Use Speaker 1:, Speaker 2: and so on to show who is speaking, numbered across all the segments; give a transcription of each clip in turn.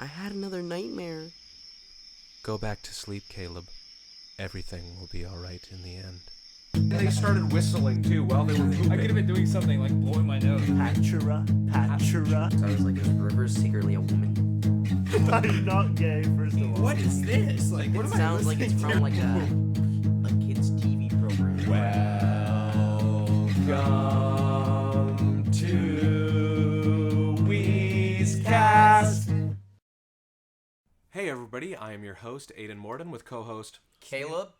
Speaker 1: I had another nightmare.
Speaker 2: Go back to sleep, Caleb. Everything will be alright in the end.
Speaker 3: They started whistling too while they were pooping.
Speaker 4: I could have been doing something like blowing my nose.
Speaker 5: Patchera.
Speaker 1: So I was like, is Rivers secretly a woman?
Speaker 5: I'm not gay, first of all.
Speaker 4: What is this? Like, what
Speaker 1: It
Speaker 4: am
Speaker 1: sounds
Speaker 4: I
Speaker 1: like it's
Speaker 4: listening
Speaker 1: from like a kid's TV program.
Speaker 3: Welcome to WEEZCAST.
Speaker 2: Hey everybody, I am your host, Aiden Morden, with co-host...
Speaker 1: Caleb?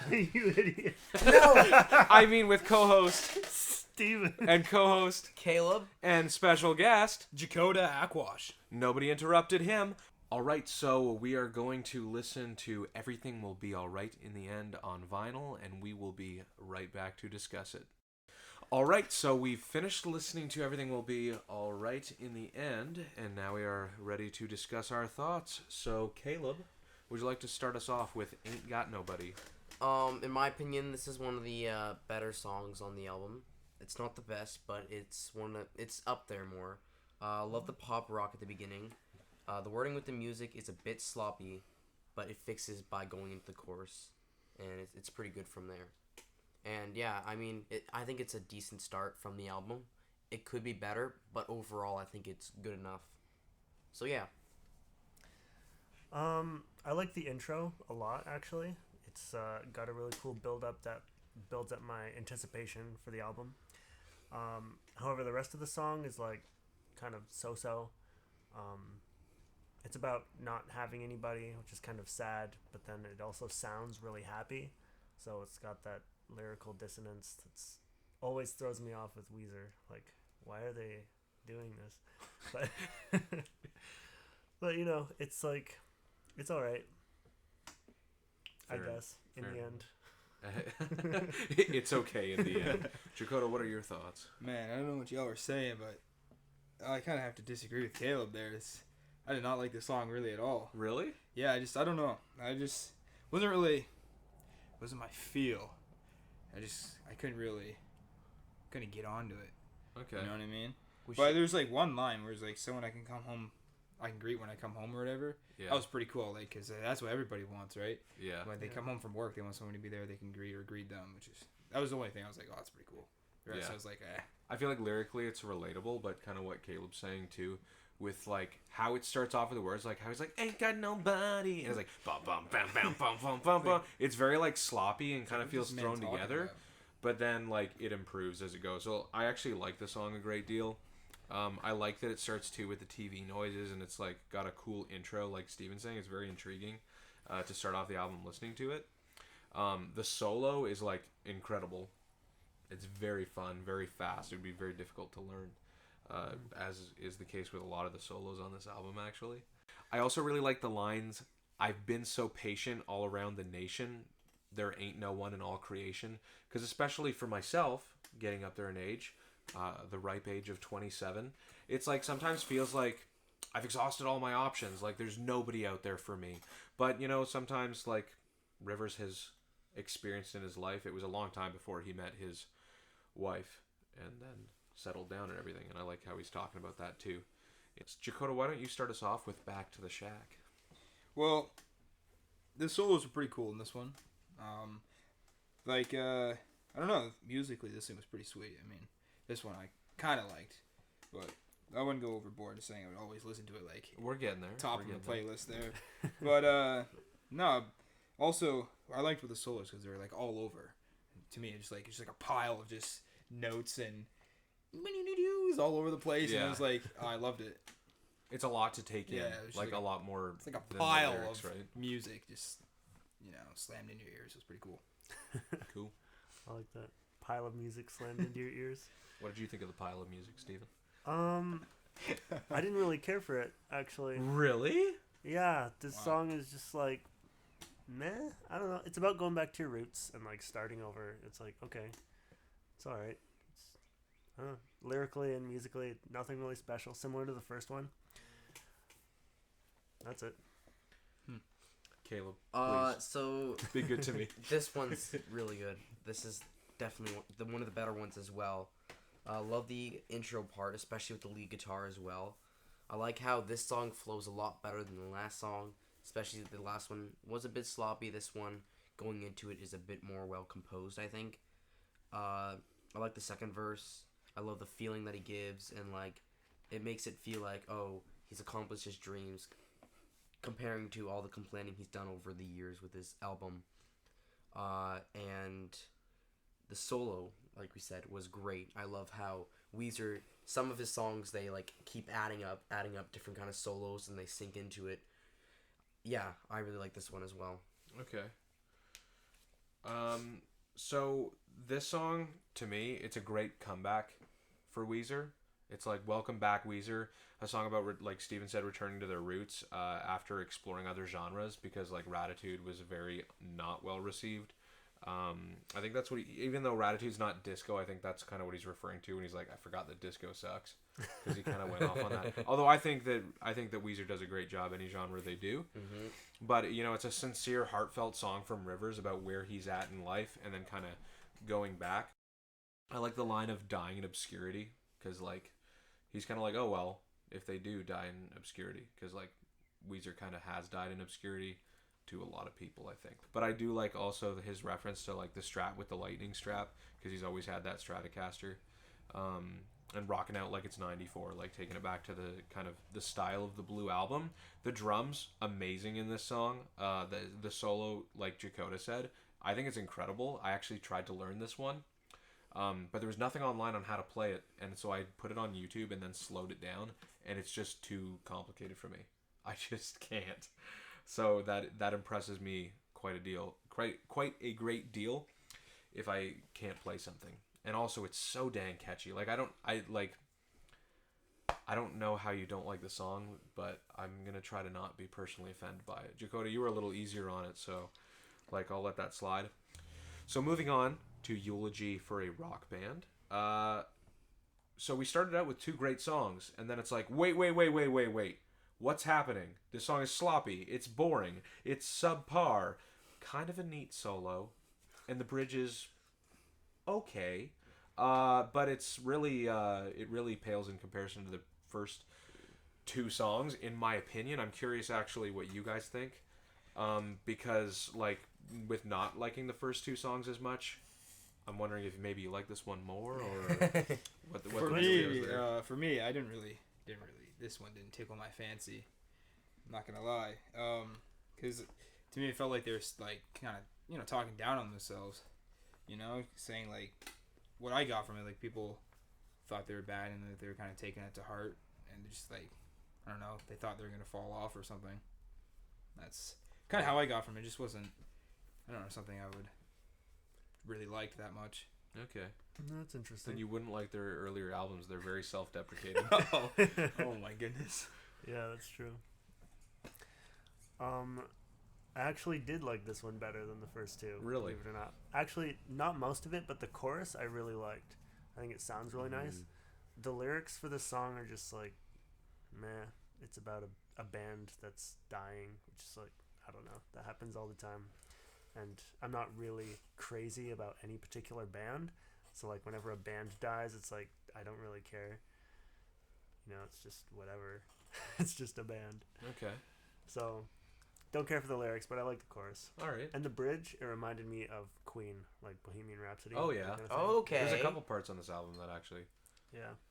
Speaker 5: You idiot.
Speaker 2: I mean with co-host
Speaker 5: Steven.
Speaker 2: and co-host
Speaker 1: Caleb?
Speaker 2: and special guest.
Speaker 4: Jakota Aquash.
Speaker 2: Nobody interrupted him. Alright, so we are going to listen to Everything Will Be Alright in the End on vinyl, and we will be right back to discuss it. Alright, so we've finished listening to Everything Will Be Alright in the End, and now we are ready to discuss our thoughts. So, Caleb, would you like to start us off with Ain't Got Nobody?
Speaker 1: In my opinion, this is one of the better songs on the album. It's not the best, but it's up there more. Love the pop rock at the beginning. The wording with the music is a bit sloppy, but it fixes by going into the chorus, and it's pretty good from there. And yeah, I mean, I think it's a decent start from the album. It could be better, but overall, I think it's good enough. So yeah.
Speaker 5: I like the intro a lot, actually. It's got a really cool build-up that builds up my anticipation for the album. However, the rest of the song is like kind of so-so. It's about not having anybody, which is kind of sad, but then it also sounds really happy. So it's got that lyrical dissonance that's always throws me off with Weezer. Like, why are they doing this? But but you know, it's like it's all right. I guess in the end.
Speaker 2: It's okay in the end. Jakota, what are your thoughts?
Speaker 4: Man, I don't know what y'all were saying, but I kind of have to disagree with Caleb there. I did not like this song really at all.
Speaker 2: Really?
Speaker 4: Yeah, I don't know. Wasn't my feel. I couldn't get onto it.
Speaker 2: Okay.
Speaker 4: You know what I mean? But there's like one line where it's like, someone I can greet when I come home or whatever. Yeah. That was pretty cool, like, because that's what everybody wants, right?
Speaker 2: Yeah.
Speaker 4: When they come home from work, they want someone to be there they can greet them, that was the only thing I was like, oh, that's pretty cool. Yeah. So I was like,
Speaker 2: I feel like lyrically it's relatable, but kind of what Caleb's saying too, with like how it starts off with the words, like how he's like, ain't got nobody, and it's like bum bum bam bam bum bum bum bum. It's very like sloppy and kind of feels thrown together, but then like it improves as it goes. So I actually like the song a great deal. I like that it starts too with the TV noises, and it's like got a cool intro, like Steven's saying. It's very intriguing to start off the album listening to it. The solo is like incredible. It's very fun, very fast. It would be very difficult to learn, as is the case with a lot of the solos on this album, actually. I also really like the lines, I've been so patient all around the nation, there ain't no one in all creation. Because especially for myself, getting up there in age, the ripe age of 27, it's like sometimes feels like I've exhausted all my options. Like there's nobody out there for me. But, you know, sometimes like Rivers has experienced in his life, it was a long time before he met his wife and then settled down and everything, and I like how he's talking about that too. It's Jakota, why don't you start us off with Back to the Shack?
Speaker 4: well, the solos were pretty cool in this one. I don't know, musically this thing was pretty sweet. I mean, this one I kind of liked, but I wouldn't go overboard to saying I would always listen to it like
Speaker 2: we're getting there,
Speaker 4: top of the playlist there. But no, also I liked with the solos because they were like all over. To me, it's like a pile of just notes and all over the place, and I was like, oh, I loved it.
Speaker 2: It's a lot to take in, like a lot more.
Speaker 4: It's like a pile lyrics, of
Speaker 2: right?
Speaker 4: music, just slammed into your ears. It was pretty cool.
Speaker 2: Cool.
Speaker 5: I like that pile of music slammed into your ears.
Speaker 2: What did you think of the pile of music, Steven?
Speaker 5: I didn't really care for it, actually.
Speaker 2: Really?
Speaker 5: Yeah, this song is just like, meh. I don't know. It's about going back to your roots and like starting over. It's like, okay, it's all right. I don't know. Lyrically and musically, nothing really special. Similar to the first one. That's it.
Speaker 2: Caleb, please.
Speaker 1: So
Speaker 2: Be good to me.
Speaker 1: this one's really good. This is definitely one of the better ones as well. Love the intro part, especially with the lead guitar as well. I like how this song flows a lot better than the last song, especially the last one was a bit sloppy. This one, going into it, is a bit more well composed, I think. I like the second verse. I love the feeling that he gives, and like it makes it feel like, oh, he's accomplished his dreams, comparing to all the complaining he's done over the years with his album. And the solo, like we said, was great. I love how Weezer, some of his songs, they like keep adding up different kind of solos, and they sink into it. Yeah, I really like this one as well.
Speaker 2: Okay. So this song, to me, it's a great comeback for Weezer. It's like Welcome Back, Weezer, a song about, like Steven said, returning to their roots after exploring other genres, because like Ratitude was very not well received. I think that's what even though Ratitude's not disco, I think that's kind of what he's referring to when he's like, I forgot that disco sucks, because he kind of went off on that. Although I think that Weezer does a great job any genre they do.
Speaker 1: Mm-hmm.
Speaker 2: But it's a sincere, heartfelt song from Rivers about where he's at in life and then kind of going back. I like the line of dying in obscurity, because like he's kind of like, oh well, if they do die in obscurity, because like Weezer kind of has died in obscurity to a lot of people, I think. But I do like also his reference to like the Strat with the lightning strap, because he's always had that Stratocaster, and rocking out like it's 94, like taking it back to the kind of the style of the Blue Album. The drums, amazing in this song. The solo, like Jakota said, I think it's incredible. I actually tried to learn this one, but there was nothing online on how to play it, and so I put it on YouTube and then slowed it down, and it's just too complicated for me. I just can't. So that impresses me quite a great deal if I can't play something. And also it's so dang catchy. Like I don't know how you don't like the song, but I'm going to try to not be personally offended by it. Jakota, you were a little easier on it, so like I'll let that slide. So moving on to Eulogy for a Rock Band. So we started out with two great songs, and then it's like, wait. What's happening? This song is sloppy. It's boring. It's subpar. Kind of a neat solo. And the bridge is okay. But it's really, it really pales in comparison to the first two songs, in my opinion. I'm curious actually what you guys think. Because, like, with not liking the first two songs as much, I'm wondering if maybe you like this one more, or what
Speaker 4: For
Speaker 2: the
Speaker 4: me,
Speaker 2: deal is there.
Speaker 4: I didn't really. This one didn't tickle my fancy. I'm not gonna lie. Because to me it felt like they're like kind of talking down on themselves. Saying like what I got from it, like people thought they were bad and that they were kind of taking it to heart, and just like I don't know, they thought they were gonna fall off or something. That's kind of how I got from it. It just wasn't, I don't know, something I would really like that much.
Speaker 2: Okay.
Speaker 5: That's interesting.
Speaker 2: Then you wouldn't like their earlier albums. They're very self-deprecating.
Speaker 4: Oh my goodness.
Speaker 5: Yeah, that's true. I actually did like this one better than the first two.
Speaker 2: Really?
Speaker 5: Believe it or not. Actually, not most of it, but the chorus I really liked. I think it sounds really nice. The lyrics for this song are just like, meh. It's about a band that's dying, which is like, I don't know. That happens all the time. And I'm not really crazy about any particular band. So, like, whenever a band dies, it's like, I don't really care. It's just whatever. It's just a band.
Speaker 2: Okay.
Speaker 5: So, don't care for the lyrics, but I like the chorus.
Speaker 2: All right.
Speaker 5: And the bridge, it reminded me of Queen, like Bohemian Rhapsody.
Speaker 2: Oh, yeah.
Speaker 5: that kind of thing.
Speaker 1: Okay.
Speaker 2: There's a couple parts on this album that actually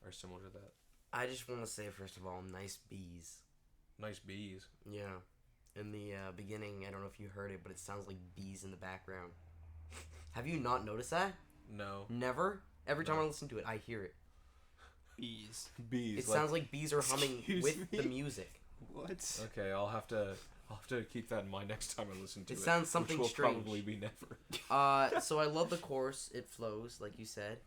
Speaker 2: are similar to that.
Speaker 1: I just want to say, first of all, nice bees.
Speaker 2: Nice bees.
Speaker 1: Yeah. In the beginning, I don't know if you heard it, but it sounds like bees in the background. Have you not noticed that?
Speaker 2: No.
Speaker 1: Never? Every time I listen to it, I hear it.
Speaker 4: Bees.
Speaker 1: It sounds like bees are humming
Speaker 4: Excuse
Speaker 1: with
Speaker 4: me?
Speaker 1: the music.
Speaker 4: What?
Speaker 2: Okay, I'll have to keep that in mind next time I listen to it.
Speaker 1: It sounds something
Speaker 2: which will
Speaker 1: strange.
Speaker 2: probably be never.
Speaker 1: So I love the chorus. It flows, like you said.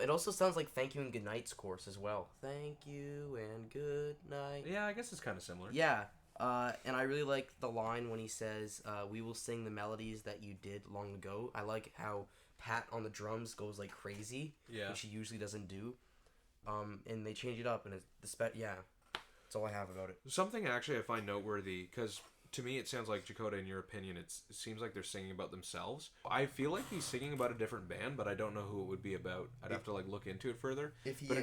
Speaker 1: It also sounds like Thank You and Good Night's chorus as well. Thank you and good night.
Speaker 2: Yeah, I guess it's kind of similar.
Speaker 1: Yeah. And I really like the line when he says, we will sing the melodies that you did long ago. I like how Pat on the drums goes like crazy, which he usually doesn't do. And they change it up, and that's all I have about it.
Speaker 2: Something actually I find noteworthy, because to me it sounds like, Jakota, in your opinion, it seems like they're singing about themselves. I feel like he's singing about a different band, but I don't know who it would be about. I'd have to like look into it further.
Speaker 1: If he
Speaker 2: but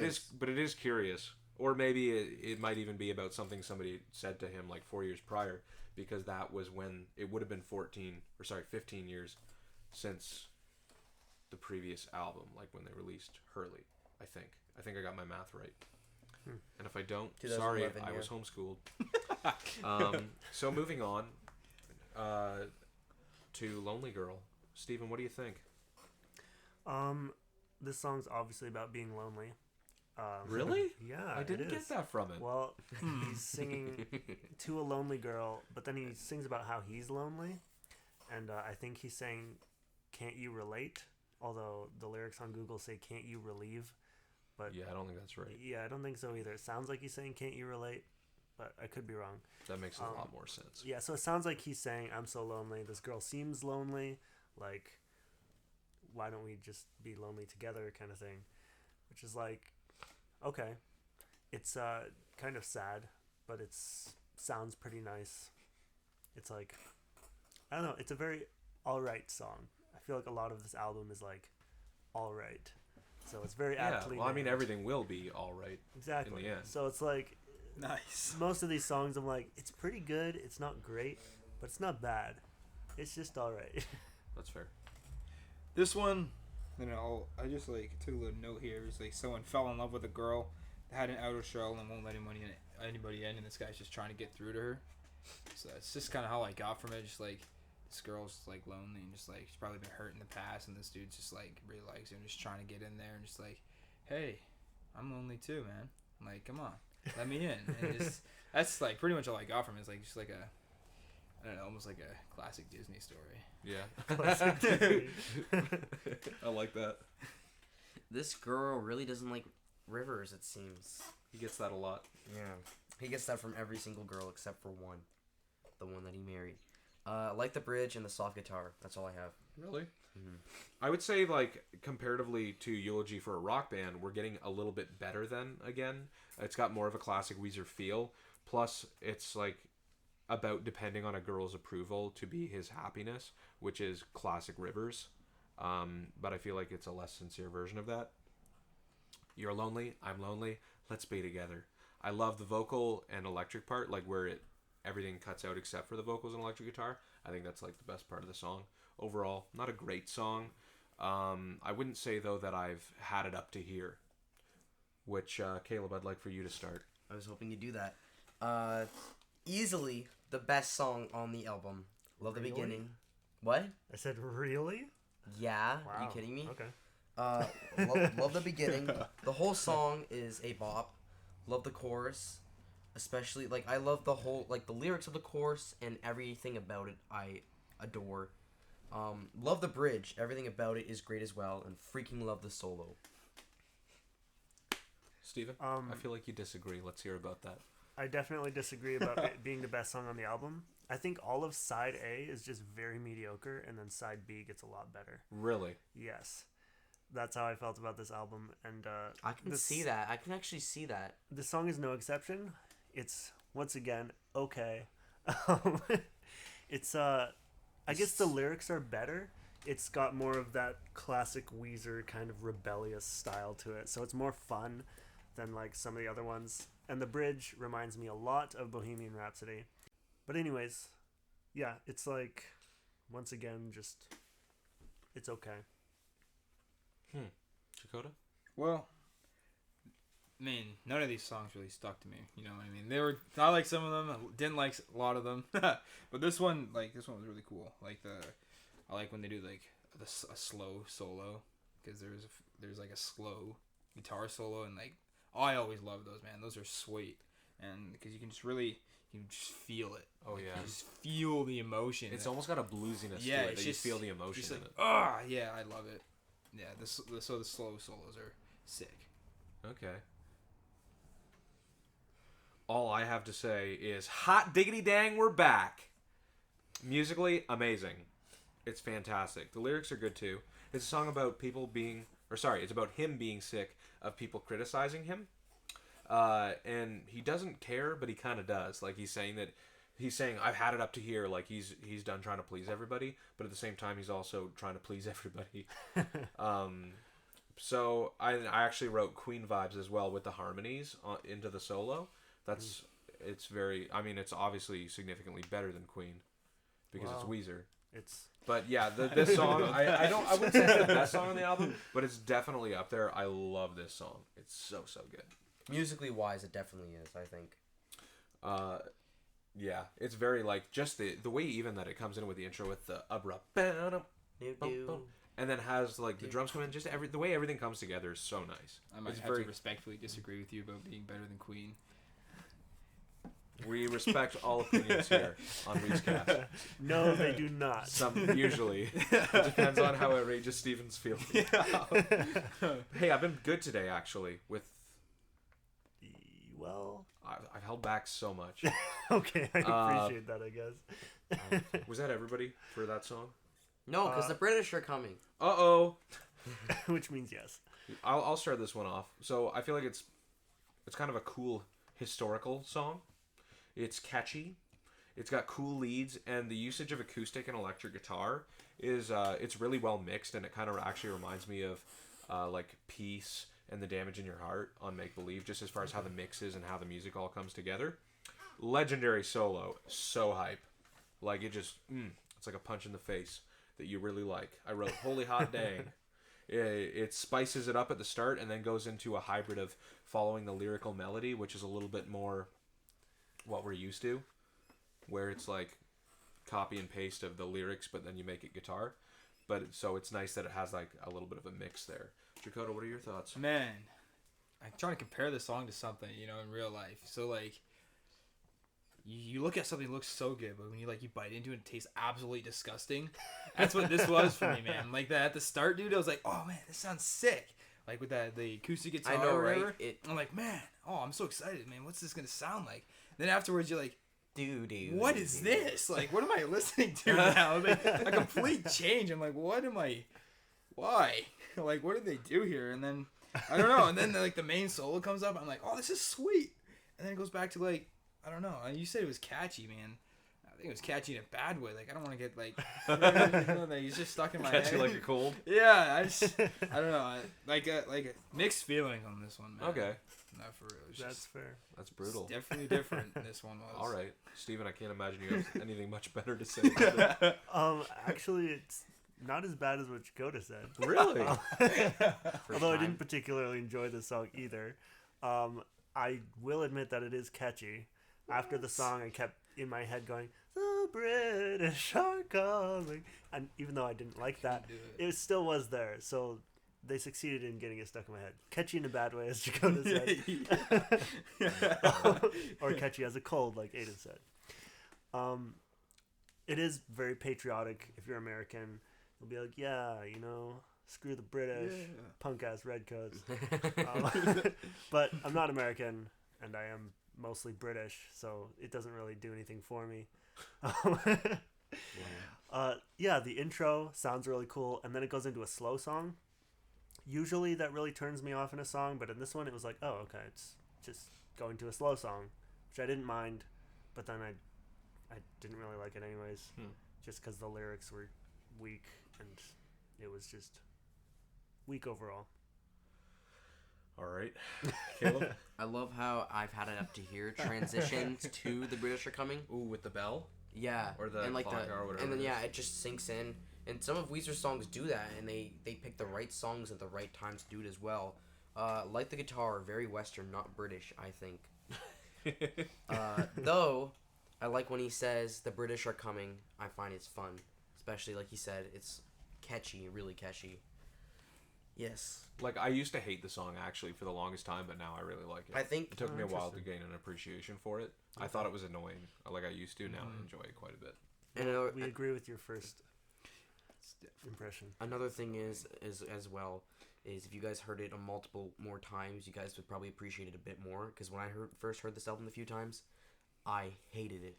Speaker 2: it is curious. Or maybe it might even be about something somebody said to him like 4 years prior, because that was when it would have been 15 years since the previous album, like when they released Hurley. I think I got my math right. And if I don't, sorry,
Speaker 1: 2011,
Speaker 2: I
Speaker 1: yeah.
Speaker 2: was homeschooled. So moving on to Lonely Girl. Steven, what do you think?
Speaker 5: This song's obviously about being lonely.
Speaker 2: Really?
Speaker 5: Yeah,
Speaker 2: I didn't
Speaker 5: it
Speaker 2: get
Speaker 5: is.
Speaker 2: that from it.
Speaker 5: Well, he's singing to a lonely girl, but then he sings about how he's lonely, and I think he's saying, "Can't you relate?" Although the lyrics on Google say, "Can't you relieve?" But
Speaker 2: Yeah, I don't think that's right.
Speaker 5: yeah, I don't think so either. It sounds like he's saying, "Can't you relate?" But I could be wrong.
Speaker 2: That makes a lot more sense.
Speaker 5: Yeah, so it sounds like he's saying, "I'm so lonely. This girl seems lonely. Like, why don't we just be lonely together?" kind of thing. Which is like, okay, it's kind of sad, but sounds pretty nice. It's like, I don't know. It's a very alright song. I feel like a lot of this album is like alright. So it's very
Speaker 2: Yeah,
Speaker 5: aptly
Speaker 2: well, I mean,
Speaker 5: named.
Speaker 2: everything will be all right.
Speaker 5: Exactly.
Speaker 2: in the end.
Speaker 5: So it's like
Speaker 4: Nice.
Speaker 5: most of these songs, I'm like, it's pretty good. It's not great, but it's not bad. It's just alright.
Speaker 2: That's fair.
Speaker 4: This one, I just like took a little note here. It's like someone fell in love with a girl, had an outer shell, and won't let anybody in, and this guy's just trying to get through to her. So it's just kind of how I got from it. Just like this girl's like lonely and just like she's probably been hurt in the past, and this dude's just like really likes her and just trying to get in there and just like, hey, I'm lonely too, man. Like, come on, let me in. And just that's like pretty much all I got from it. It's like just like I don't know, almost like a classic Disney story.
Speaker 2: Yeah. I like that.
Speaker 1: This girl really doesn't like rivers, it seems.
Speaker 2: He gets that a lot.
Speaker 1: Yeah. He gets that from every single girl except for one. The one that he married. I like the bridge and the soft guitar. That's all I have.
Speaker 2: Really?
Speaker 1: Mhm.
Speaker 2: I would say, like, comparatively to Eulogy for a Rock Band, we're getting a little bit better then again. It's got more of a classic Weezer feel. Plus, it's, like, about depending on a girl's approval to be his happiness, which is classic Rivers. But I feel like it's a less sincere version of that. You're lonely, I'm lonely, let's be together. I love the vocal and electric part, like where everything cuts out except for the vocals and electric guitar. I think that's like the best part of the song. Overall, not a great song. I wouldn't say though that I've had it up to here. Which Caleb, I'd like for you to start.
Speaker 1: I was hoping you'd do that. Easily the best song on the album. Love the
Speaker 5: Really?
Speaker 1: beginning. What?
Speaker 5: I said, really?
Speaker 1: Yeah.
Speaker 5: Wow.
Speaker 1: Are you kidding me?
Speaker 5: Okay.
Speaker 1: Love the beginning. The whole song is a bop. Love the chorus. Especially, like, I love the whole, like, the lyrics of the chorus and everything about it I adore. Love the bridge. Everything about it is great as well. And freaking love the solo.
Speaker 2: Steven, I feel like you disagree. Let's hear about that.
Speaker 5: I definitely disagree about it being the best song on the album. I think all of side A is just very mediocre, and then side B gets a lot better.
Speaker 2: Really?
Speaker 5: Yes. That's how I felt about this album. And
Speaker 1: I can see that. I can actually see that.
Speaker 5: the song is no exception. It's, once again, okay. It's, I guess the lyrics are better. It's got more of that classic Weezer kind of rebellious style to it. So it's more fun than, like, some of the other ones. And the bridge reminds me a lot of Bohemian Rhapsody. But anyways, yeah, it's like, once again, just, it's okay.
Speaker 2: Jakota?
Speaker 4: Well, I mean, none of these songs really stuck to me. You know what I mean? They were, I like some of them. I didn't like a lot of them. But this one was really cool. Like I like when they do like a slow solo, because there's like a slow guitar solo, and like I always love those, man. Those are sweet, and because you can just feel it.
Speaker 2: Oh,
Speaker 4: Like,
Speaker 2: yeah.
Speaker 4: you just feel the emotion.
Speaker 2: It's almost got a bluesiness
Speaker 4: Yeah,
Speaker 2: to it
Speaker 4: it's
Speaker 2: that you
Speaker 4: just-
Speaker 2: feel the emotion
Speaker 4: just
Speaker 2: in
Speaker 4: like,
Speaker 2: it.
Speaker 4: yeah, I love it. Yeah, the slow solos are sick.
Speaker 2: Okay. All I have to say is hot diggity dang, we're back. Musically, amazing. It's fantastic. The lyrics are good too. It's a song about it's about him being sick of people criticizing him. And he doesn't care, but he kind of does. Like he's saying I've had it up to here. Like he's done trying to please everybody, but at the same time he's also trying to please everybody. So I actually wrote Queen vibes as well with the harmonies into the solo. It's very. I mean, it's obviously significantly better than Queen because it's Weezer. But yeah, this song I wouldn't say it's the best song on the album, but it's definitely up there. I love this song. It's so good.
Speaker 1: Musically wise, it definitely is. I think.
Speaker 2: Yeah, it's very like just the way even that it comes in with the intro with the abrupt, and then has like the drums come in. Just the way everything comes together is so nice.
Speaker 4: I might
Speaker 2: It's
Speaker 4: have to respectfully disagree with you about being better than Queen.
Speaker 2: We respect all opinions here on WEEZCAST.
Speaker 5: No, they do not.
Speaker 2: Usually. It depends on how outrageous Steven's feeling.
Speaker 4: Yeah.
Speaker 2: Hey, I've been good today, actually, with...
Speaker 5: Well...
Speaker 2: I've held back so much.
Speaker 5: Okay, I appreciate that, I guess.
Speaker 2: Was that everybody for that song?
Speaker 1: No, because the British are coming.
Speaker 2: Uh-oh.
Speaker 5: Which means yes.
Speaker 2: I'll start this one off. So I feel like it's kind of a cool historical song. It's catchy. It's got cool leads, and the usage of acoustic and electric guitar is it's really well mixed, and it kind of actually reminds me of like Peace and The Damage in Your Heart on Make Believe, just as far as how the mix is and how the music all comes together. Legendary solo, so hype. Like it just, it's like a punch in the face that you really like. I wrote Holy Hot Dang. It spices it up at the start and then goes into a hybrid of following the lyrical melody, which is a little bit more what we're used to, where it's like copy and paste of the lyrics, but then you make it guitar. But so it's nice that it has like a little bit of a mix there. Jakota, what are your thoughts?
Speaker 4: Man, I'm trying to compare this song to something, in real life. So like, you look at something that looks so good, but when you bite into it, it tastes absolutely disgusting. That's what this was for me, man. Like that at the start, dude, I was like, oh man, this sounds sick. Like with the acoustic guitar.
Speaker 1: I know,
Speaker 4: or
Speaker 1: right?
Speaker 4: whatever. I'm like, man, I'm so excited, man. What's this gonna sound like? Then afterwards, you're like, what is this? Like, what am I listening to now? Like, a complete change. I'm like, why? Like, what did they do here? And then, I don't know. And then, the main solo comes up. I'm like, oh, this is sweet. And then it goes back to, I don't know. You said it was catchy, man. I think it was catchy in a bad way. Like, I don't want to get, he's just stuck in my head.
Speaker 2: Catchy like a cold?
Speaker 4: Yeah, I don't know. Like a mixed feeling on this one, man.
Speaker 2: Okay.
Speaker 4: Not for real.
Speaker 5: That's fair.
Speaker 2: That's brutal.
Speaker 4: It's definitely different than this one was.
Speaker 2: All right. Steven, I can't imagine you have anything much better to say about it.
Speaker 5: Actually, it's not as bad as what Jakota said.
Speaker 2: Really?
Speaker 5: Although I didn't particularly enjoy this song either. I will admit that it is catchy. After the song, I kept in my head going, "The British are coming," and even though I didn't like that, it still was there. So they succeeded in getting it stuck in my head. Catchy in a bad way, as Jakota said, or catchy as a cold, like Aiden said. It is very patriotic. If you're American, you'll be like, yeah, screw the British, punk ass redcoats. But I'm not American, and I am mostly British, so it doesn't really do anything for me. Yeah, the intro sounds really cool, and then it goes into a slow song. Usually that really turns me off in a song, but in this one it was like, oh, okay, it's just going to a slow song, which I didn't mind, but then I didn't really like it anyways, just because the lyrics were weak, and it was just weak overall.
Speaker 2: All right. Caleb?
Speaker 1: I love how I've had it up to here. Transitions to The British Are Coming.
Speaker 2: Ooh, with the bell?
Speaker 1: Yeah.
Speaker 2: Or the
Speaker 1: and
Speaker 2: clock or whatever.
Speaker 1: And then, it just sinks in. And some of Weezer's songs do that, and they pick the right songs at the right times to do it as well. Like the guitar, very Western, not British, I think. Though, I like when he says, the British are coming. I find it's fun. Especially, like he said, it's catchy, really catchy. Yes.
Speaker 2: Like, I used to hate the song, actually, for the longest time, but now I really like it.
Speaker 1: I think...
Speaker 2: It took me a while to gain an appreciation for it. I thought it was annoying, like I used to. Now I enjoy it quite a bit.
Speaker 5: And we agree with your first impression.
Speaker 1: Another thing is as well is if you guys heard it multiple more times, you guys would probably appreciate it a bit more. Because when I first heard this album a few times, I hated it.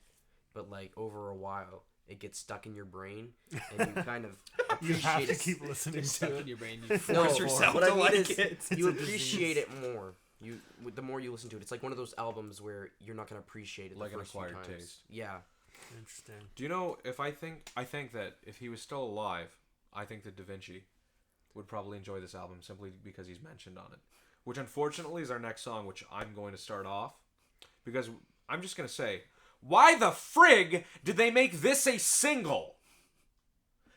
Speaker 1: But over a while, it gets stuck in your brain, and you kind of
Speaker 5: You
Speaker 1: appreciate
Speaker 5: have to
Speaker 1: it.
Speaker 5: keep listening
Speaker 4: Stuck
Speaker 5: to
Speaker 4: in
Speaker 5: it.
Speaker 4: your brain. You
Speaker 1: No,
Speaker 4: force yourself
Speaker 1: what
Speaker 4: to
Speaker 1: I mean
Speaker 4: like
Speaker 1: is
Speaker 4: it.
Speaker 1: you appreciate it more. The more you listen to it, it's like one of those albums where you're not gonna appreciate it
Speaker 2: Like
Speaker 1: the
Speaker 2: an
Speaker 1: first few
Speaker 2: acquired
Speaker 1: times.
Speaker 2: taste.
Speaker 1: Yeah.
Speaker 5: Interesting.
Speaker 2: Do you know, I think that if he was still alive, I think that Da Vinci would probably enjoy this album simply because he's mentioned on it. Which unfortunately is our next song, which I'm going to start off. Because I'm just going to say, why the frig did they make this a single?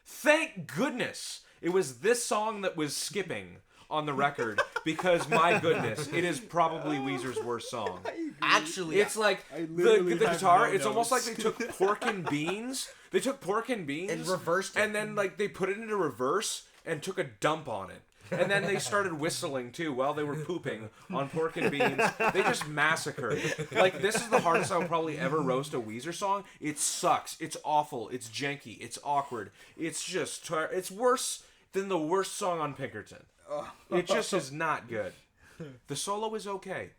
Speaker 2: Thank goodness it was this song that was skipping on the record, because my goodness, it is probably Weezer's worst song.
Speaker 1: Actually,
Speaker 2: It's like the guitar, it's almost like they took pork and beans. They took pork and beans
Speaker 1: and reversed it.
Speaker 2: and then like they put it into reverse and took a dump on it. And then they started whistling too while they were pooping on pork and beans. They just massacred. Like, this is the hardest I will probably ever roast a Weezer song. It sucks. It's awful. It's janky. It's awkward. It's just it's worse than the worst song on Pinkerton. It just is not good. The solo is okay.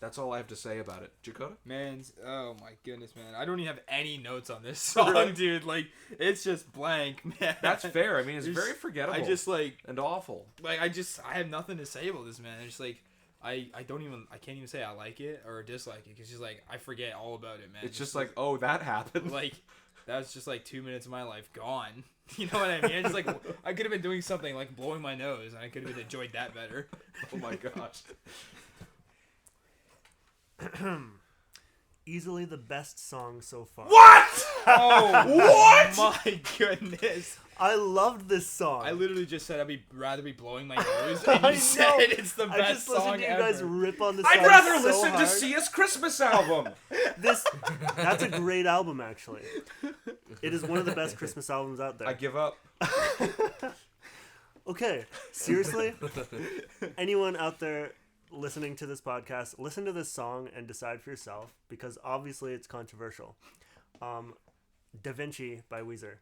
Speaker 2: That's all I have to say about it. Jakota?
Speaker 4: Man, oh my goodness, man. I don't even have any notes on this song, dude. Like, it's just blank, man.
Speaker 2: That's fair. I mean, it's very forgettable.
Speaker 4: I just, like...
Speaker 2: And awful.
Speaker 4: Like, I have nothing to say about this, man. It's like, I can't even say I like it or dislike it. It's just, like, I forget all about it, man.
Speaker 2: It's just like, oh, that happened.
Speaker 4: Like, that was just, like, 2 minutes of my life gone. You know what I mean? It's just, like, I could have been doing something, like, blowing my nose, and I could have enjoyed that better.
Speaker 2: Oh, my gosh.
Speaker 5: Easily the best song so far.
Speaker 2: What?
Speaker 4: Oh, what? My goodness.
Speaker 5: I loved this song.
Speaker 4: I literally just said I'd rather be blowing my nose, and you
Speaker 5: I
Speaker 4: said
Speaker 5: know.
Speaker 4: it's the
Speaker 5: I
Speaker 4: best
Speaker 5: just listened
Speaker 4: song
Speaker 5: to you
Speaker 4: ever.
Speaker 5: guys rip on the song.
Speaker 2: I'd rather
Speaker 5: so
Speaker 2: listen to
Speaker 5: hard.
Speaker 2: Sia's Christmas album.
Speaker 5: That's a great album, actually. It is one of the best Christmas albums out there.
Speaker 2: I give up.
Speaker 5: Okay, seriously? Anyone out there listening to this podcast, listen to this song and decide for yourself, because obviously it's controversial. Da Vinci by Weezer.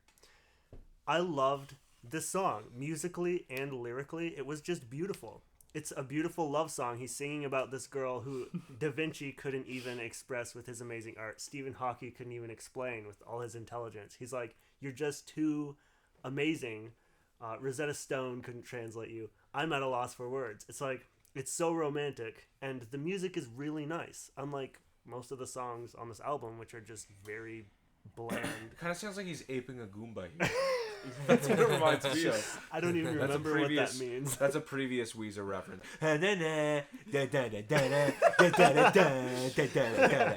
Speaker 5: I loved this song, musically and lyrically. It was just beautiful. It's a beautiful love song. He's singing about this girl who Da Vinci couldn't even express with his amazing art. Stephen Hawking couldn't even explain with all his intelligence. He's like, you're just too amazing. Rosetta Stone couldn't translate you. I'm at a loss for words. It's like, it's so romantic, and the music is really nice, unlike most of the songs on this album, which are just very bland.
Speaker 2: It kind of sounds like he's aping a Goomba here. That's what it reminds me of.
Speaker 5: I don't even remember what that means.
Speaker 2: That's a previous Weezer reference.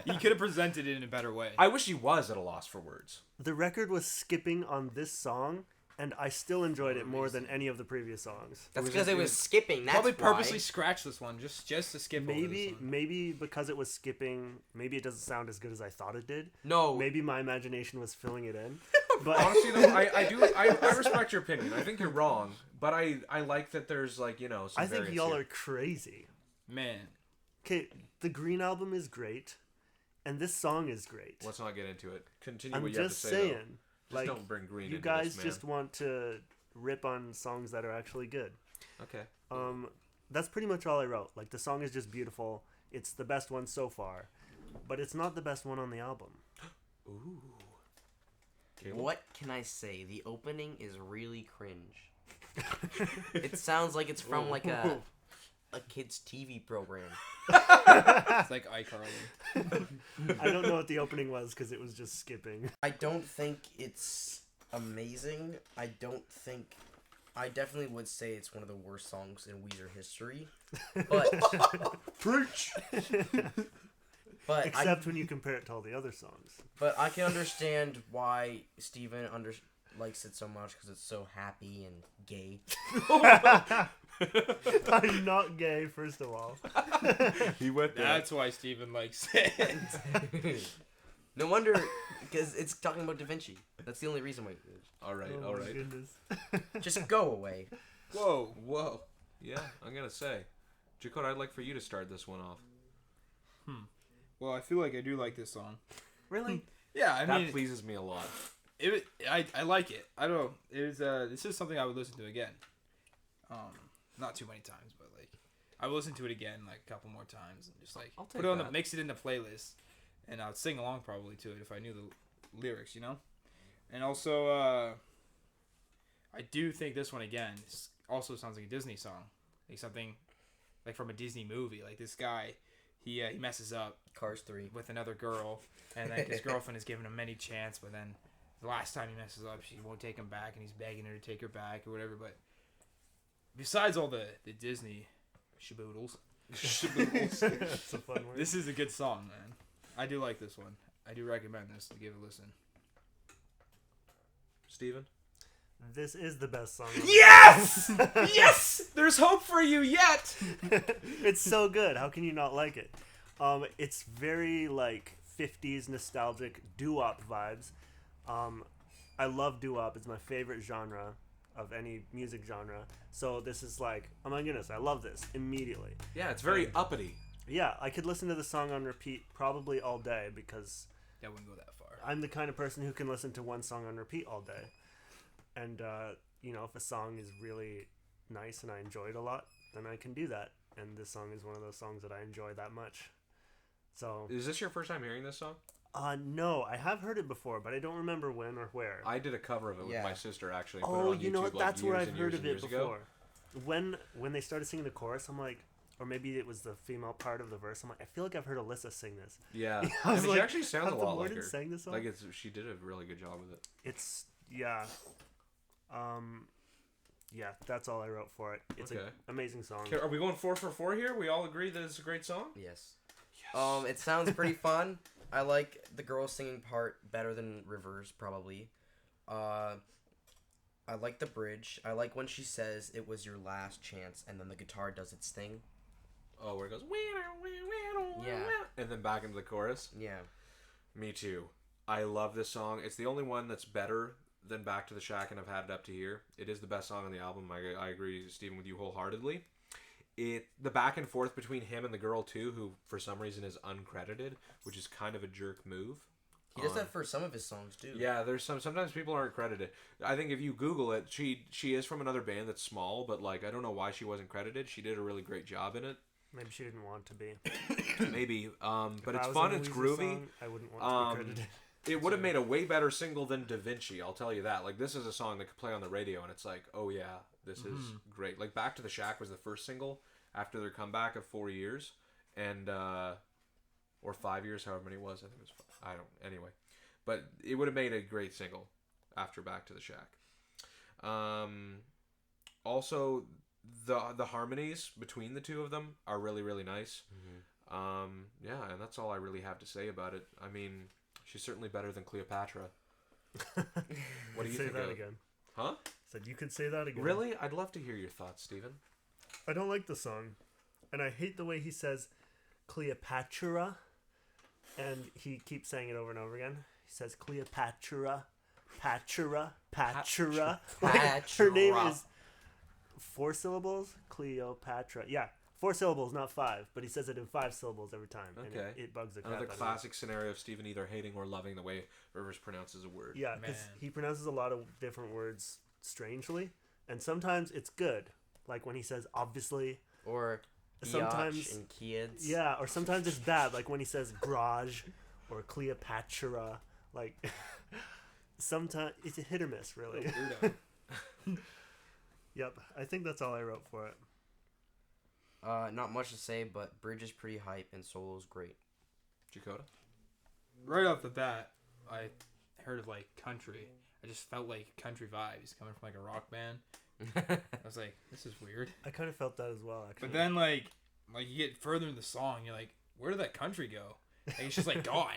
Speaker 4: He could have presented it in a better way.
Speaker 2: I wish he was at a loss for words.
Speaker 5: The record was skipping on this song, and I still enjoyed it more than any of the previous songs.
Speaker 1: That's because it was skipping. That's
Speaker 4: Probably
Speaker 1: why.
Speaker 4: purposely scratched this one just to skip over this one.
Speaker 5: Maybe because it was skipping, maybe it doesn't sound as good as I thought it did.
Speaker 1: No.
Speaker 5: Maybe my imagination was filling it in. But
Speaker 2: Honestly, though, I respect your opinion. I think you're wrong, but I like that there's, like, you know, some
Speaker 5: I think
Speaker 2: variance
Speaker 5: y'all
Speaker 2: here.
Speaker 5: are crazy.
Speaker 4: Man.
Speaker 5: Okay, the Green Album is great, and this song is great.
Speaker 2: Let's not get into it. Continue
Speaker 5: I'm
Speaker 2: what you have to
Speaker 5: just
Speaker 2: say,
Speaker 5: saying,
Speaker 2: though.
Speaker 5: like,
Speaker 2: Don't bring Green
Speaker 5: you
Speaker 2: into
Speaker 5: guys
Speaker 2: this, man.
Speaker 5: just want to rip on songs that are actually good.
Speaker 2: Okay.
Speaker 5: That's pretty much all I wrote. Like, the song is just beautiful. It's the best one so far, but it's not the best one on the album.
Speaker 2: Ooh. Caleb?
Speaker 1: What can I say? The opening is really cringe. It sounds like it's from like a kid's TV program.
Speaker 4: It's like iCarly.
Speaker 5: I don't know what the opening was because it was just skipping.
Speaker 1: I don't think it's amazing. I definitely would say it's one of the worst songs in Weezer history. But
Speaker 2: Preach!
Speaker 1: but
Speaker 5: Except when you compare it to all the other songs.
Speaker 1: But I can understand why Steven likes it so much because it's so happy and gay.
Speaker 5: I'm not gay, first of all.
Speaker 2: He went there.
Speaker 4: That's why Steven likes it.
Speaker 1: No wonder, because it's talking about Da Vinci. That's the only reason why.
Speaker 2: Alright,
Speaker 5: Oh my
Speaker 2: alright.
Speaker 5: goodness.
Speaker 1: Just go away.
Speaker 4: Whoa.
Speaker 2: Yeah, I'm gonna say. Jakota, I'd like for you to start this one off.
Speaker 4: Well, I feel like I do like this song.
Speaker 5: Really?
Speaker 4: Yeah, I
Speaker 2: That
Speaker 4: mean,
Speaker 2: pleases me a lot.
Speaker 4: I like it. I don't know. This is something I would listen to again. Not too many times, but like I would listen to it again like a couple more times and just like
Speaker 2: I'll
Speaker 4: put
Speaker 2: take
Speaker 4: it on
Speaker 2: that.
Speaker 4: mix it in the playlist, and I'd sing along probably to it if I knew the lyrics, you know. And also, I do think this one again also sounds like a Disney song, like something like from a Disney movie. Like this guy, he messes up
Speaker 1: Cars 3.
Speaker 4: with another girl, and like his girlfriend is giving him any chance, but then the last time he messes up, she won't take him back, and he's begging her to take her back or whatever. But besides all the Disney shaboodles,
Speaker 5: It's a fun word.
Speaker 4: this is a good song, man. I do like this one. I do recommend this to give it a listen.
Speaker 2: Steven?
Speaker 5: This is the best song.
Speaker 2: Yes! Yes! There's hope for you yet!
Speaker 5: It's so good. How can you not like it? It's very like 50s nostalgic doo-wop vibes. I love doo-wop. It's my favorite genre of any music genre. So this is like, oh my goodness, I love this immediately.
Speaker 2: Yeah, it's very uppity.
Speaker 5: Yeah, I could listen to the song on repeat probably all day because
Speaker 4: That wouldn't go that far.
Speaker 5: I'm the kind of person who can listen to one song on repeat all day. And, you know, if a song is really nice and I enjoy it a lot, then I can do that. And this song is one of those songs that I enjoy that much. So,
Speaker 2: Is this your first time hearing this song?
Speaker 5: no, I have heard it before, but I don't remember when or where.
Speaker 2: I did a cover of it with
Speaker 1: Yeah.
Speaker 2: my sister, actually. and put it
Speaker 5: Oh,
Speaker 2: on
Speaker 5: you know
Speaker 2: YouTube,
Speaker 5: what?
Speaker 2: like,
Speaker 5: That's where
Speaker 2: years
Speaker 5: I've
Speaker 2: and
Speaker 5: heard
Speaker 2: years
Speaker 5: of
Speaker 2: and
Speaker 5: it
Speaker 2: years ago.
Speaker 5: before. When they started singing the chorus, I'm like, or maybe it was the female part of the verse. I'm like, I feel like I've heard Alyssa sing this.
Speaker 2: Yeah.
Speaker 5: I
Speaker 2: I
Speaker 5: was
Speaker 2: mean,
Speaker 5: like,
Speaker 2: she actually sounds a
Speaker 5: have
Speaker 2: lot
Speaker 5: the
Speaker 2: like
Speaker 5: Warden
Speaker 2: her.
Speaker 5: sang this song?
Speaker 2: Like, she did a really good job with it.
Speaker 5: It's yeah, yeah. That's all I wrote for it. It's an
Speaker 2: Okay.
Speaker 5: amazing song.
Speaker 2: Okay, are we going 4 for 4 here? We all agree that it's a great song?
Speaker 1: Yes. It sounds pretty fun. I like the girl singing part better than Rivers, probably. I like the bridge. I like when she says it was your last chance, and then the guitar does its thing.
Speaker 2: Oh, where it goes...
Speaker 1: Yeah.
Speaker 2: And then back into the chorus.
Speaker 1: Yeah.
Speaker 2: Me too. I love this song. It's the only one that's better than Back to the Shack, and I've had it up to here. It is the best song on the album. I agree, Stephen, with you wholeheartedly. The back and forth between him and the girl, too, who for some reason is uncredited, which is kind of a jerk move.
Speaker 1: He does that for some of his songs, too.
Speaker 2: Yeah, there's sometimes people aren't credited. I think if you Google it, she is from another band that's small, but like I don't know why she wasn't credited. She did a really great job in it.
Speaker 5: Maybe she didn't want to be.
Speaker 2: Maybe. But
Speaker 5: If
Speaker 2: it's
Speaker 5: I was
Speaker 2: fun,
Speaker 5: in a
Speaker 2: it's
Speaker 5: Weezer
Speaker 2: groovy.
Speaker 5: song, I wouldn't want to be credited.
Speaker 2: It would have made a way better single than Da Vinci, I'll tell you that. Like, this is a song that could play on the radio, and it's like, oh yeah, this is great. Like, Back to the Shack was the first single after their comeback of 4 years, and, or 5 years, however many it was. I think it was, anyway. But it would have made a great single after Back to the Shack. Also, the harmonies between the two of them are really, really nice. Yeah, and that's all I really have to say about it. I mean, she's certainly better than Cleopatra. What do you
Speaker 5: say
Speaker 2: think
Speaker 5: that
Speaker 2: of?
Speaker 5: again?
Speaker 2: Huh?
Speaker 5: Said you could say that again.
Speaker 2: Really? I'd love to hear your thoughts, Stephen.
Speaker 5: I don't like the song, and I hate the way he says Cleopatra, and he keeps saying it over and over again. He says Cleopatra, Patra. Her name is 4 syllables. Cleopatra. Yeah, 4 syllables, not 5. But he says it in 5 syllables every time.
Speaker 2: Okay.
Speaker 5: And it bugs the crap
Speaker 2: Another
Speaker 5: out of me.
Speaker 2: classic scenario of Stephen either hating or loving the way Rivers pronounces a word.
Speaker 5: Yeah, because
Speaker 4: Man.
Speaker 5: he pronounces a lot of different words strangely, and sometimes it's good, like when he says obviously.
Speaker 1: Or
Speaker 5: Sometimes-
Speaker 1: Biatch and Kids.
Speaker 5: Yeah, or sometimes it's bad, like when he says garage or Cleopatra. Like sometimes it's a hit or miss, really.
Speaker 4: Weirdo.
Speaker 5: Yep, I think that's all I wrote for it.
Speaker 1: Not much to say, but bridge is pretty hype and solo's great.
Speaker 2: Jakota?
Speaker 4: Right off the bat, I heard of like country. I just felt like country vibes coming from like a rock band. I was like, this is weird.
Speaker 5: I kind of felt that as well, actually.
Speaker 4: But then like you get further in the song, you're like, where did that country go? Like, it's just like gone.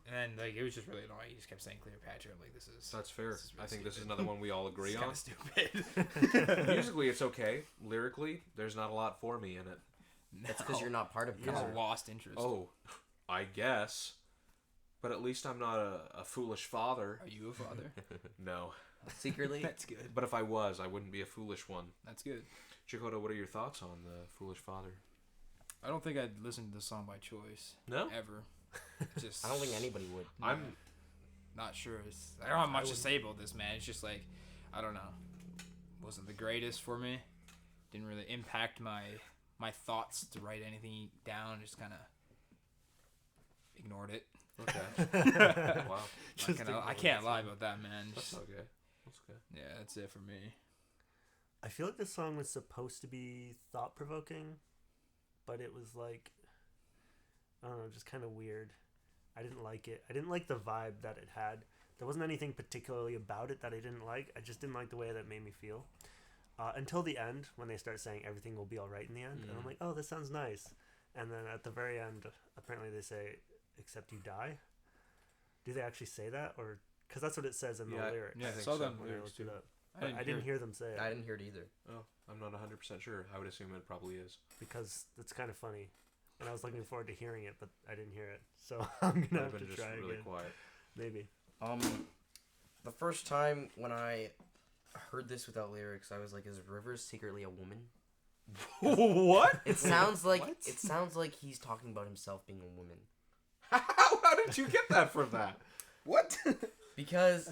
Speaker 4: And then like it was just really annoying. He just kept saying Cleopatra. I'm like, this is
Speaker 2: That's fair.
Speaker 4: This is really
Speaker 2: I think this is
Speaker 4: stupid.
Speaker 2: another one we all agree
Speaker 4: kind
Speaker 2: on.
Speaker 4: of stupid.
Speaker 2: Musically, it's okay. Lyrically, there's not a lot for me in it.
Speaker 1: That's because you're not part of
Speaker 4: You have
Speaker 1: Weezer.
Speaker 4: lost interest.
Speaker 2: Oh, I guess. But at least I'm not a foolish father.
Speaker 4: Are you a father?
Speaker 2: No.
Speaker 1: Secretly?
Speaker 4: That's good.
Speaker 2: But if I was, I wouldn't be a foolish one.
Speaker 4: That's good.
Speaker 2: Jakota, what are your thoughts on the foolish father?
Speaker 4: I don't think I'd listen to this song by choice.
Speaker 2: No?
Speaker 4: Ever. Just
Speaker 1: I don't think anybody would.
Speaker 2: I'm
Speaker 4: not sure. I don't have much to say about this, man. It's just like, I don't know. Wasn't the greatest for me. Didn't really impact my thoughts to write anything down. Just kind of ignored it.
Speaker 2: okay. Wow.
Speaker 4: I can't lie about that, man.
Speaker 2: That's
Speaker 4: Just,
Speaker 2: okay. That's good.
Speaker 4: yeah, that's it for me.
Speaker 5: I feel like this song was supposed to be thought-provoking, but it was like, I don't know, just kind of weird. I didn't like it. I didn't like the vibe that it had. There wasn't anything particularly about it that I didn't like. I just didn't like the way that it made me feel. until the end when they start saying everything will be all right in the end, and I'm like, oh, this sounds nice. And then at the very end, apparently they say, except you die. Do they actually say that, or because that's what it says in the lyrics?
Speaker 4: Yeah, I saw them
Speaker 5: when I
Speaker 4: lyrics
Speaker 5: looked
Speaker 4: too.
Speaker 5: it up. I didn't hear them say it
Speaker 1: I didn't hear it either.
Speaker 2: Oh, I'm not 100% sure. I would assume it probably is.
Speaker 5: because it's kind of funny, and I was looking forward to hearing it, but I didn't hear it, so I'm gonna have
Speaker 2: I've
Speaker 5: to
Speaker 2: been
Speaker 5: try
Speaker 2: just really
Speaker 5: again.
Speaker 2: quiet.
Speaker 5: Maybe.
Speaker 1: The first time when I heard this without lyrics, I was like, "Is Rivers secretly a woman?"
Speaker 2: What?
Speaker 1: It sounds like
Speaker 2: What?
Speaker 1: it sounds like he's talking about himself being a woman.
Speaker 2: How did you get that from that?
Speaker 4: What?
Speaker 1: Because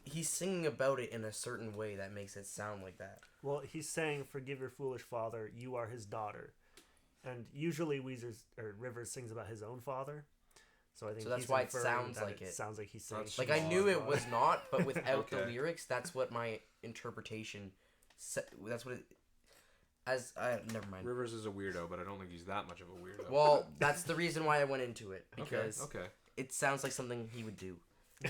Speaker 1: he's singing about it in a certain way that makes it sound like that.
Speaker 5: Well, he's saying, "Forgive your foolish father. You are his daughter," and usually Rivers sings about his own father. So I think
Speaker 1: So that's
Speaker 5: he's
Speaker 1: why it
Speaker 5: inferring
Speaker 1: sounds
Speaker 5: that
Speaker 1: like it.
Speaker 5: Sounds like he's saying.
Speaker 2: That's
Speaker 1: Like, I knew it was not, but without the
Speaker 2: Okay.
Speaker 1: lyrics, that's what my interpretation. That's what it. Never mind.
Speaker 2: Rivers is a weirdo, but I don't think he's that much of a weirdo.
Speaker 1: Well, that's the reason why I went into it, because
Speaker 2: okay.
Speaker 1: it sounds like something he would do.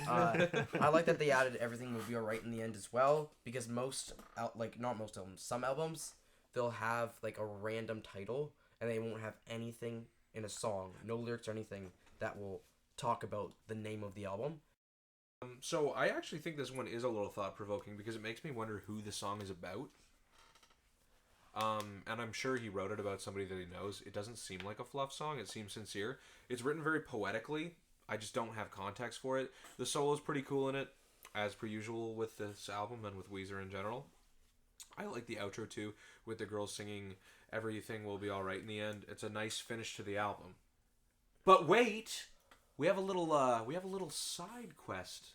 Speaker 1: I like that they added everything will be alright in the end as well, because not most albums, some albums they'll have like a random title and they won't have anything in a song, no lyrics or anything that will talk about the name of the album.
Speaker 2: So I actually think this one is a little thought-provoking because it makes me wonder who the song is about. And I'm sure he wrote it about somebody that he knows. It doesn't seem like a fluff song. It seems sincere. It's written very poetically. I just don't have context for it. The solo's pretty cool in it, as per usual with this album and with Weezer in general. I like the outro too, with the girls singing "Everything Will Be Alright" in the end. It's a nice finish to the album. But wait, we have a little side quest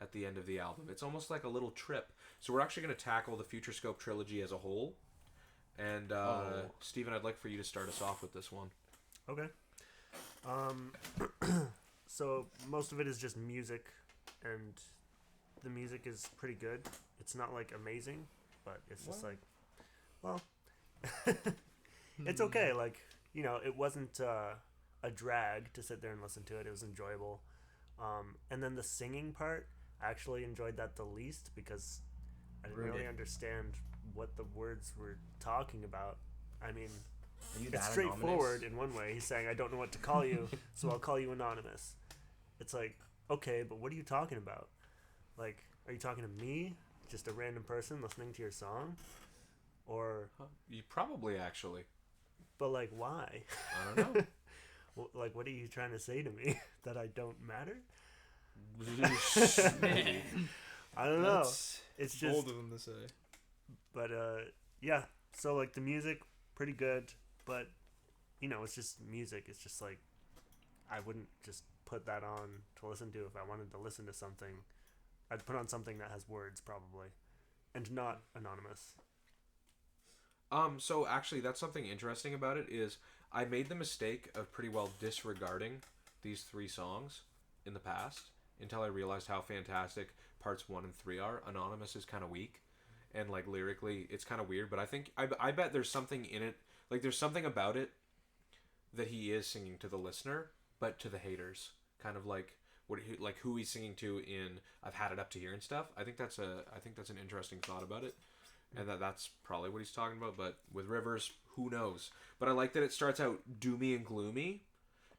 Speaker 2: at the end of the album. It's almost like a little trip. So we're actually going to tackle the Future Scope trilogy as a whole. And Steven, I'd like for you to start us off with this one.
Speaker 5: Okay. So most of it is just music, and the music is pretty good. It's not like amazing, but it's just like, well, it's okay. Like, it wasn't a drag to sit there and listen to it. It was enjoyable. And then the singing part, I actually enjoyed that the least because I didn't really understand what the words were talking about. I mean,
Speaker 1: Are you
Speaker 5: it's
Speaker 1: that
Speaker 5: straightforward
Speaker 1: anonymous?
Speaker 5: in one way. He's saying, I don't know what to call you, so I'll call you anonymous. It's like, okay, but what are you talking about? Like, are you talking to me? Just a random person listening to your song? Or,
Speaker 2: You probably actually.
Speaker 5: but like, why?
Speaker 2: I don't know.
Speaker 5: Like, what are you trying to say to me? That I don't matter?
Speaker 4: Man,
Speaker 5: I don't know.
Speaker 4: that's
Speaker 5: It's
Speaker 4: bold
Speaker 5: just,
Speaker 4: of them to say.
Speaker 5: but yeah. So like the music, pretty good, but it's just music. It's just like, I wouldn't just put that on to listen to if I wanted to listen to something. I'd put on something that has words probably, and not anonymous.
Speaker 2: So actually, that's something interesting about it is I made the mistake of pretty well disregarding these three songs in the past until I realized how fantastic parts 1 and 3 are. Anonymous is kind of weak, and like lyrically, it's kind of weird. But I bet there's something in it. Like there's something about it that he is singing to the listener, but to the haters, kind of like who he's singing to in "I've Had It Up to Here" and stuff. I think that's an interesting thought about it. And that's probably what he's talking about. But with Rivers, who knows? But I like that it starts out doomy and gloomy.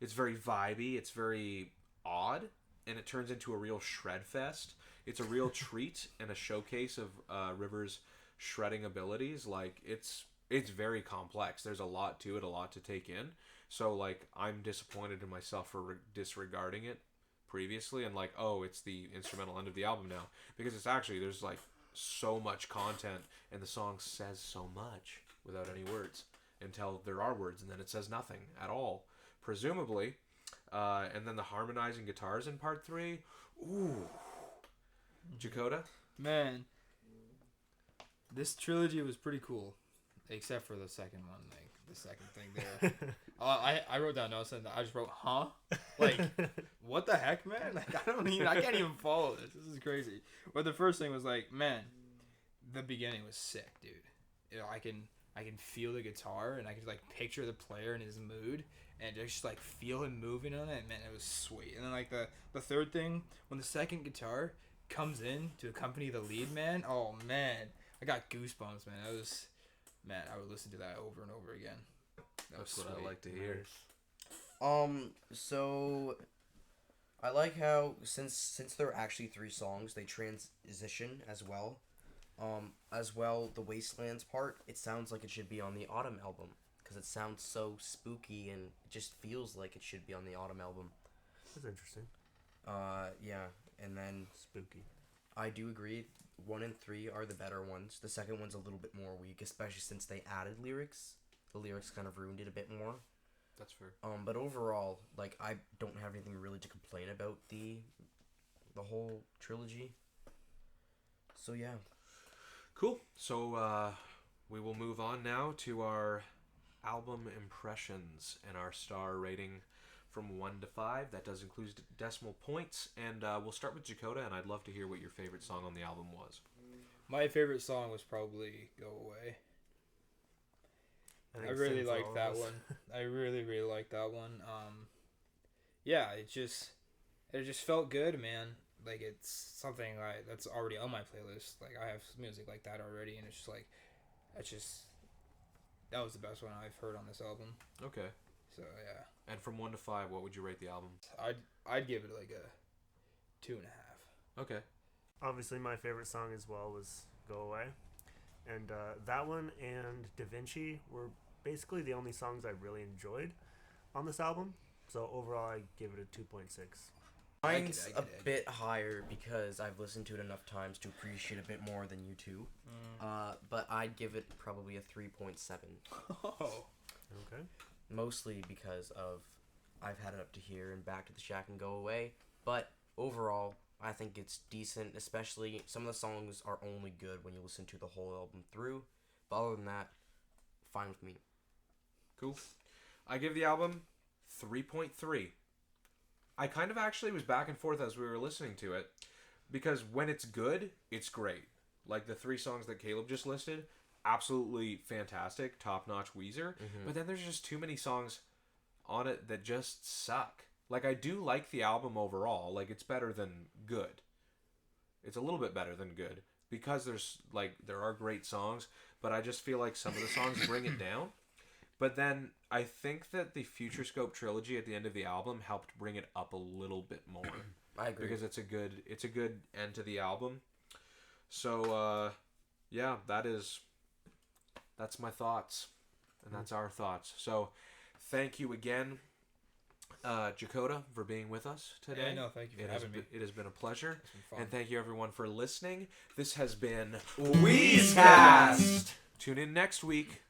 Speaker 2: It's very vibey. It's very odd. And it turns into a real shred fest. It's a real treat and a showcase of Rivers' shredding abilities. Like, it's very complex. There's a lot to it, a lot to take in. So, like, I'm disappointed in myself for disregarding it previously. And, like, oh, it's the instrumental end of the album now. Because it's actually, there's, like, so much content and the song says so much without any words until there are words, and then it says nothing at all, presumably. And then the harmonizing guitars in part 3. Ooh. Jakota?
Speaker 4: Man, this trilogy was pretty cool, except for the second one. Like the second thing there. I wrote down notes and I just wrote, huh? Like, what the heck, man? Like, I can't even follow this. This is crazy. But the first thing was like, man, the beginning was sick, dude. I can feel the guitar and I can like picture the player in his mood and just like feel him moving on it. Man, it was sweet. And then like the third thing, when the second guitar comes in to accompany the lead, man, oh man, I got goosebumps, man. I would listen to that over and over again. That was
Speaker 2: That's what I
Speaker 4: sweet.
Speaker 2: like to hear.
Speaker 1: So I like how since there are actually 3 songs, they transition as well. The Wastelands part, it sounds like it should be on the Autumn album because it sounds so spooky and it just feels like it should be on the Autumn album.
Speaker 5: That's interesting.
Speaker 1: Yeah, and then
Speaker 5: Spooky.
Speaker 1: I do agree. 1 and 3 are the better ones. The second one's a little bit more weak, especially since they added lyrics. The lyrics kind of ruined it a bit more.
Speaker 2: That's fair.
Speaker 1: But overall, like, I don't have anything really to complain about the whole trilogy. So yeah.
Speaker 2: Cool. So we will move on now to our album impressions and our star rating from 1 to 5. That does include decimal points. And we'll start with Jakota, and I'd love to hear what your favorite song on the album was.
Speaker 4: My favorite song was probably "Go Away." I really liked that one. I really liked that one. Yeah, it just felt good, man. Like, it's something that's already on my playlist. Like, I have music like that already, and it's just like, that was the best one I've heard on this album.
Speaker 2: Okay.
Speaker 4: So yeah.
Speaker 2: And from 1 to 5, what would you rate the album?
Speaker 4: I'd give it like a 2.5.
Speaker 2: Okay.
Speaker 5: Obviously, my favorite song as well was "Go Away," and that one and "Da Vinci" were basically the only songs I really enjoyed on this album. So overall, I give it a 2.6.
Speaker 1: Mine's a bit higher because I've listened to it enough times to appreciate a bit more than you two. But I'd give it probably a 3.7.
Speaker 4: Oh.
Speaker 5: Okay.
Speaker 1: Mostly because of I've had it up to here and Back to the Shack and Go Away. But overall, I think it's decent, especially some of the songs are only good when you listen to the whole album through. But other than that, fine with me.
Speaker 2: Cool. I give the album 3.3. I kind of actually was back and forth as we were listening to it, because when it's good, it's great. Like the 3 songs that Caleb just listed, absolutely fantastic, top-notch Weezer.
Speaker 1: Mm-hmm.
Speaker 2: But then there's just too many songs on it that just suck. Like, I do like the album overall. Like, it's better than good. It's a little bit better than good, because there are great songs, but I just feel like some of the songs bring it down. But then I think that the Future Scope trilogy at the end of the album helped bring it up a little bit more.
Speaker 1: I agree.
Speaker 2: Because it's a good end to the album. So yeah, that's my thoughts. And that's our thoughts. So thank you again, Jakota, for being with us today.
Speaker 4: Yeah, no, thank you for having me.
Speaker 2: It has been a pleasure.
Speaker 4: It's been fun.
Speaker 2: And thank you everyone for listening. This has been
Speaker 3: WEEZCAST.
Speaker 2: Tune in next week.